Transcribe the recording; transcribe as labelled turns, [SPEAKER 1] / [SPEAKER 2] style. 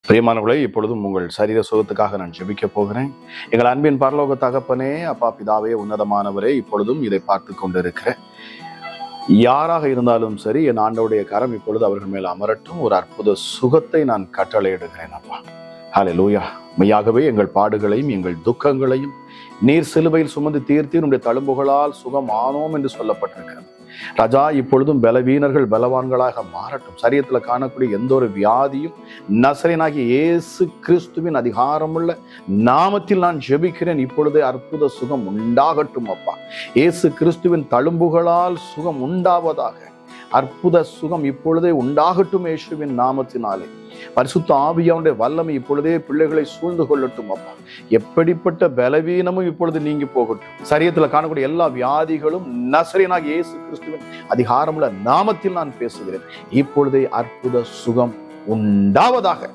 [SPEAKER 1] பிரியமானவர்களே, இப்பொழுதும் உங்கள் சரீர சுகத்துக்காக நான் ஜெபிக்க போகிறேன். எங்கள் அன்பின் பரலோக தகப்பனே, அப்பா பிதாவே, உன்னதமானவரே, இப்பொழுதும் இதை பார்த்து கொண்டிருக்கிற யாராக இருந்தாலும் சரி, என் ஆண்டவருடைய கரம் இப்பொழுது அவர்கள் மேல் அமரட்டும். ஒரு அற்புத சுகத்தை நான் கட்டளையிடுகிறேன் அப்பா. ஹல்லேலூயா. மெய்யாகவே எங்கள் பாடுகளையும் எங்கள் துக்கங்களையும் நீர் சிலுவையில் சுமந்து தீர்த்தீர், உடைய தழும்புகளால் சுகம் ஆனோம் என்று சொல்லப்பட்டிருக்கிறது. ராஜா, இப்பொழுதும் பலவீனர்கள் பலவான்களாக மாறட்டும். சரீரத்துல காணக்கூடிய எந்த ஒரு வியாதியும் நசரேயனாகிய இயேசு கிறிஸ்துவின் அதிகாரமுள்ள நாமத்தில் நான் ஜெபிக்கிறேன். இப்பொழுதே அற்புத சுகம் உண்டாகட்டும் அப்பா. இயேசு கிறிஸ்துவின் தழும்புகளால் சுகம் உண்டாவதாக. அற்புத சுகம் இப்பொழுதே உண்டாகட்டும் இயேசுவின் நாமத்தினாலே. பரிசுத்த ஆவியானுடைய வல்லமை இப்பொழுதே பிள்ளைகளை சூழ்ந்து கொள்ளட்டும் அப்பா. எப்படிப்பட்ட பலவீனமும் இப்பொழுது நீங்கி போகட்டும். சரீரத்துல காணக்கூடிய எல்லா வியாதிகளும் நசரேயனாகிய இயேசு கிறிஸ்துவின் அதிகாரமுள்ள நாமத்தில் நான் பேசுகிறேன். இப்பொழுதே அற்புத சுகம் உண்டாவதாக.